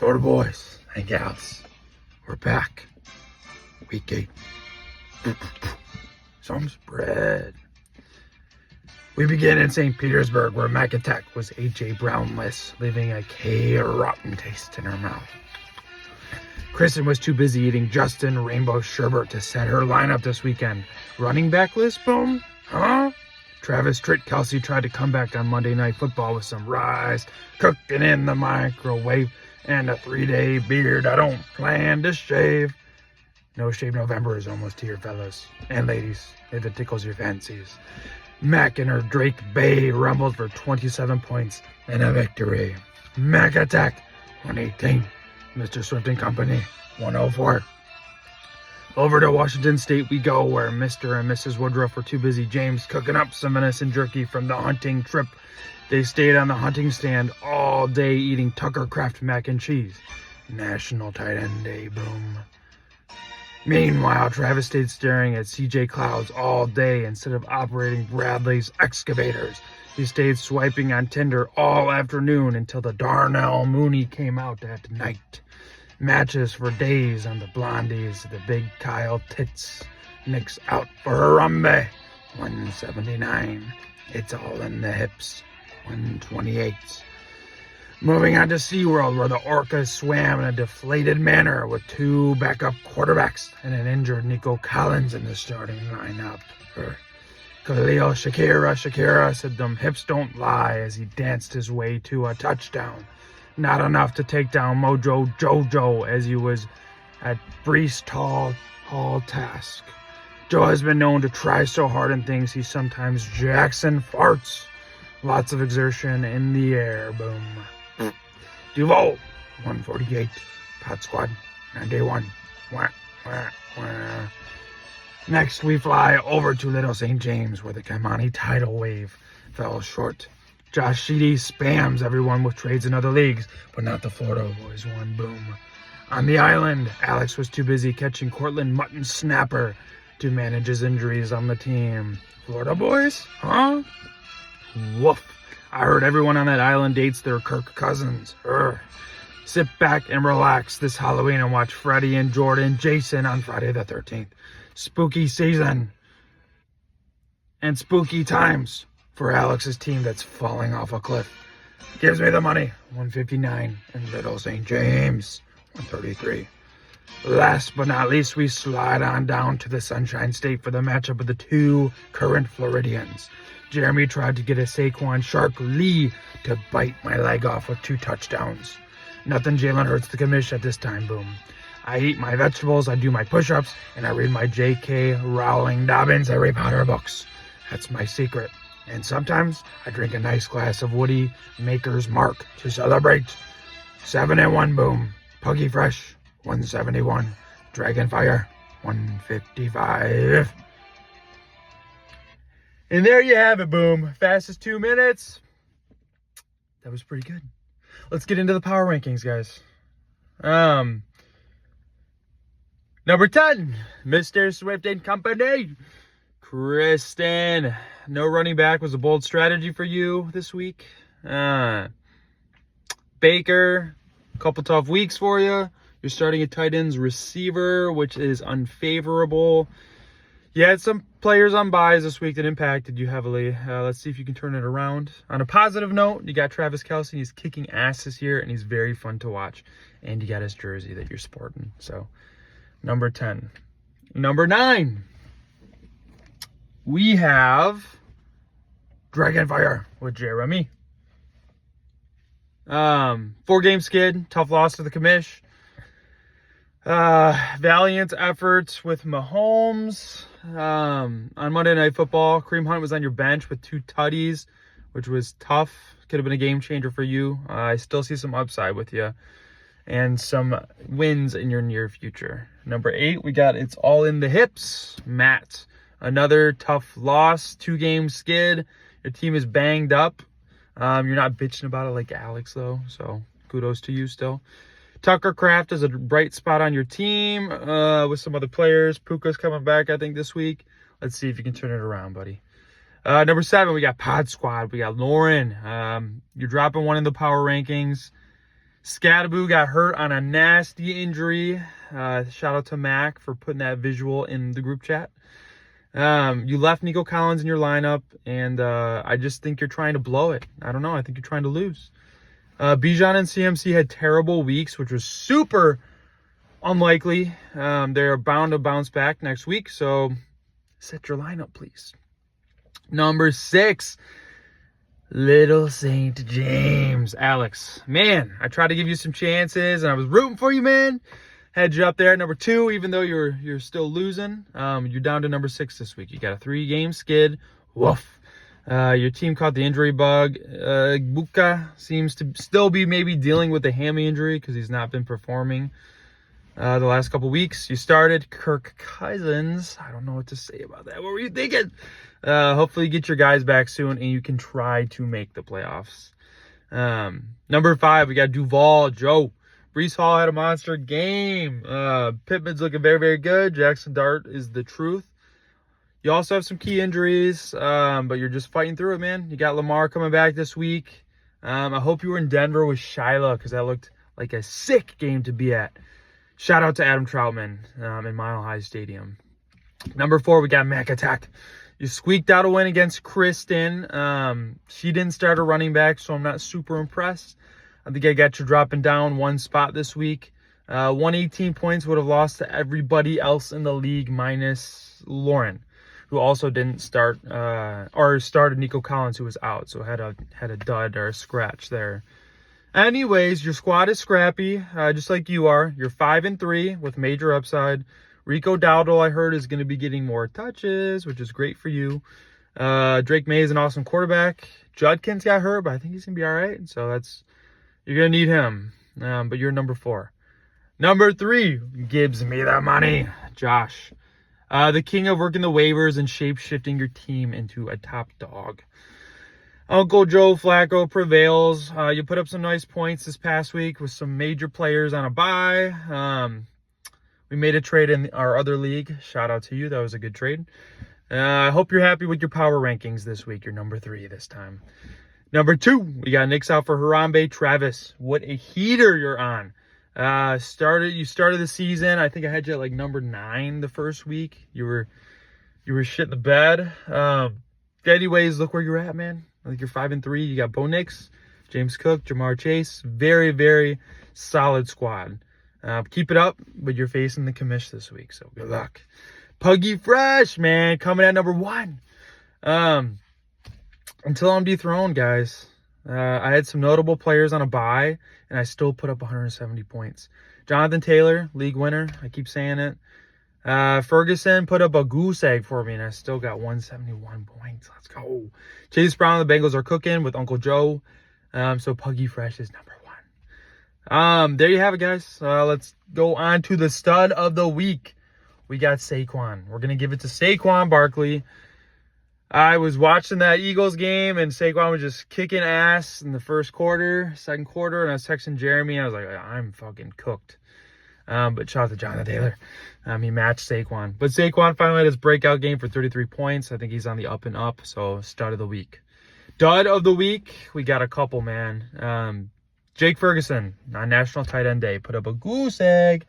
Florida boys and gals, we're back. Week 8. Some spread. We begin in St. Petersburg, where McAtech was A.J. Brownless, leaving a rotten taste in her mouth. Kristen was too busy eating Justin Rainbow Sherbet to set her lineup this weekend. Running back list, boom? Huh? Travis Tritt Kelsey tried to come back on Monday Night Football with some rice, cooking in the microwave, and a 3-day beard I don't plan to shave. No Shave November is almost here, fellas and ladies, if it tickles your fancies. Mac and her Drake Bay rumbled for 27 points and a victory. Mac Attack, 118. Mr. Swift and Company, 104. Over to Washington State we go, where Mr. and Mrs. Woodruff were too busy James cooking up some venison jerky from the hunting trip. They stayed on the hunting stand all day eating Tucker Craft mac and cheese. National Tight End Day, boom. Meanwhile, Travis stayed staring at CJ Clouds all day instead of operating Bradley's excavators. He stayed swiping on Tinder all afternoon until the Darnell Mooney came out at night. Matches for days on the Blondies, the Big Kyle Tits. Nick's out for Harambe, 179. It's all in the hips, 128. Moving on to SeaWorld, where the orcas swam in a deflated manner with 2 backup quarterbacks and an injured Nico Collins in the starting lineup. Khalil Shakira said them hips don't lie as he danced his way to a touchdown. Not enough to take down Mojo Jojo as he was at Brees Hall task. Joe has been known to try so hard in things he sometimes Jackson farts. Lots of exertion in the air, boom. Duval, 148. Pot Squad, 91. Wah, wah, wah. Next, we fly over to Little St. James, where the Kamani tidal wave fell short. Josh Sheedy spams everyone with trades in other leagues, but not the Florida boys one, boom. On the island, Alex was too busy catching Cortland Mutton Snapper to manage his injuries on the team. Florida boys? Huh? Woof. I heard everyone on that island dates their Kirk Cousins. Sit back and relax this Halloween and watch Freddie and Jordan Jason on Friday the 13th. Spooky season and spooky times for Alex's team that's falling off a cliff. Gives me the money, 159, and Little St. James, 133. Last but not least, we slide on down to the Sunshine State for the matchup of the 2 current Floridians. Jeremy tried to get a Saquon Shark Lee to bite my leg off with 2 touchdowns. Nothing Jalen Hurts the commish at this time, boom. I eat my vegetables, I do my push-ups, and I read my J.K. Rowling Dobbins Harry Potter books. That's my secret. And sometimes I drink a nice glass of Woody Maker's Mark to celebrate. 7-1, boom. Puggy Fresh, 171. Dragonfire, 155. And there you have it, boom. Fastest 2 minutes. That was pretty good. Let's get into the power rankings, guys. Number 10, Mr. Swift and Company. Kristen. No running back was a bold strategy for you this week. Baker, a couple tough weeks for you. You're starting a tight ends receiver, which is unfavorable. You had some players on buys this week that impacted you heavily. Let's see if you can turn it around. On a positive note, you got Travis Kelce. He's kicking ass this year, and he's very fun to watch. And you got his jersey that you're sporting. So, number 10. Number 9. We have Dragonfire with Jeremy. 4-game skid. Tough loss to the commish. Valiant efforts with Mahomes. On Monday Night Football, Kareem Hunt was on your bench with 2 tutties, which was tough. Could have been a game changer for you. I still see some upside with you and some wins in your near future. Number 8, we got It's All in the Hips. Matt, another tough loss, 2-game skid. Your team is banged up. You're not bitching about it like Alex, though, so kudos to you still. Tucker Craft is a bright spot on your team with some other players. Puka's coming back, I think, this week. Let's see if you can turn it around, buddy. Number 7, we got Pod Squad. We got Lauren. You're dropping 1 in the power rankings. Scadaboo got hurt on a nasty injury. Shout out to Mac for putting that visual in the group chat. You left Nico Collins in your lineup, and I just think you're trying to blow it. I don't know. I think you're trying to lose. Bijan and CMC had terrible weeks, which was super unlikely. They're bound to bounce back next week, so set your lineup, please. Number 6, Little St. James. Alex, man, I tried to give you some chances, and I was rooting for you, man. Had you up there at number 2, even though you're still losing. You're down to number 6 this week. You got a 3-game skid. Woof. Your team caught the injury bug. Buka seems to still be maybe dealing with the hammy injury because he's not been performing the last couple weeks. You started Kirk Cousins. I don't know what to say about that. What were you thinking? Hopefully you get your guys back soon and you can try to make the playoffs. Number 5, we got Duval Joe. Breece Hall had a monster game. Pittman's looking very, very good. Jackson Dart is the truth. You also have some key injuries, but you're just fighting through it, man. You got Lamar coming back this week. I hope you were in Denver with Shiloh because that looked like a sick game to be at. Shout out to Adam Troutman in Mile High Stadium. Number 4, we got Mac Attack. You squeaked out a win against Kristen. She didn't start a running back, so I'm not super impressed. I think I got you dropping down 1 spot this week. 118 points would have lost to everybody else in the league minus Lauren, who also didn't start or started Nico Collins, who was out, so had a dud or a scratch there. Anyways, your squad is scrappy, just like you are. You're 5-3 with major upside. Rico Dowdle, I heard, is going to be getting more touches, which is great for you. Drake May is an awesome quarterback. Judkins got hurt, but I think he's going to be all right. So you're going to need him. But you're number 4. Number 3 gives me the money. Josh. The king of working the waivers and shape-shifting your team into a top dog. Uncle Joe Flacco prevails. You put up some nice points this past week with some major players on a bye. We made a trade in our other league. Shout out to you. That was a good trade. I hope you're happy with your power rankings this week. You're number 3 this time. Number 2, we got Nick's out for Harambe Travis. What a heater you're on. You started the season. I think I had you at like number 9 the first week. You were shit in the bed. Anyways, look where you're at, man. I think you're 5-3. You got Bo Nix, James Cook, Jamar Chase. Very, very solid squad. Keep it up, but you're facing the commish this week, so good luck. Puggy Fresh, man, coming at number 1. Until I'm dethroned, guys. I had some notable players on a bye, and I still put up 170 points. Jonathan Taylor, league winner. I keep saying it. Ferguson put up a goose egg for me, and I still got 171 points. Let's go. Chase Brown and the Bengals are cooking with Uncle Joe. So Puggy Fresh is number 1. There you have it, guys. Let's go on to the stud of the week. We got Saquon. We're going to give it to Saquon Barkley. I was watching that Eagles game, and Saquon was just kicking ass in the second quarter, and I was texting Jeremy, and I was like, I'm fucking cooked. But shout out to Jonathan Taylor. He matched Saquon. But Saquon finally had his breakout game for 33 points. I think he's on the up and up, so stud of the week. Dud of the week, we got a couple, man. Jake Ferguson, on National Tight End Day, put up a goose egg.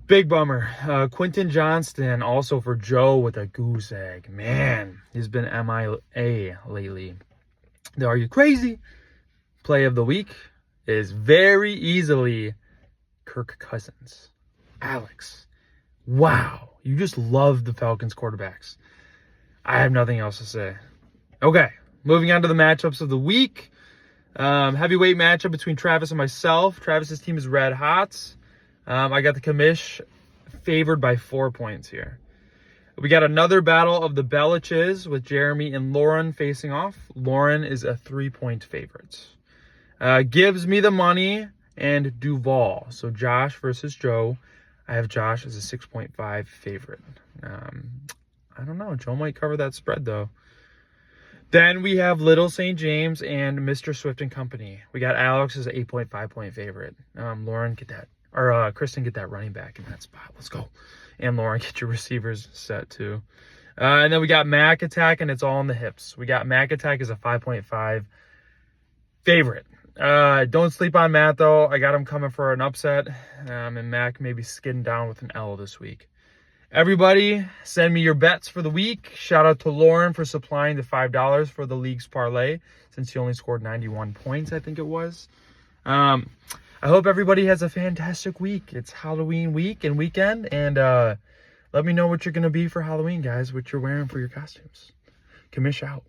Big bummer. Quentin Johnston, also for Joe, with a goose egg. Man, he's been MIA lately. Are you crazy? Play of the week is very easily Kirk Cousins. Alex, wow. You just love the Falcons quarterbacks. I have nothing else to say. Okay, moving on to the matchups of the week. Heavyweight matchup between Travis and myself. Travis's team is red hot. I got the commish favored by 4 points here. We got another battle of the Beliches with Jeremy and Lauren facing off. Lauren is a 3-point favorite. Gives me the money and Duval. So Josh versus Joe. I have Josh as a 6.5 favorite. I don't know. Joe might cover that spread, though. Then we have Little St. James and Mr. Swift and Company. We got Alex as an 8.5-point favorite. Lauren, get that. Or Kristen, get that running back in that spot. Let's go. And Lauren, get your receivers set, too. And then we got Mac Attack, and it's all in the hips. We got Mac Attack as a 5.5 favorite. Don't sleep on Matt, though. I got him coming for an upset. And Mac may be skidding down with an L this week. Everybody, send me your bets for the week. Shout out to Lauren for supplying the $5 for the league's parlay, since he only scored 91 points, I think it was. I hope everybody has a fantastic week. It's Halloween week and weekend, and let me know what you're going to be for Halloween, guys, what you're wearing for your costumes. Commish out.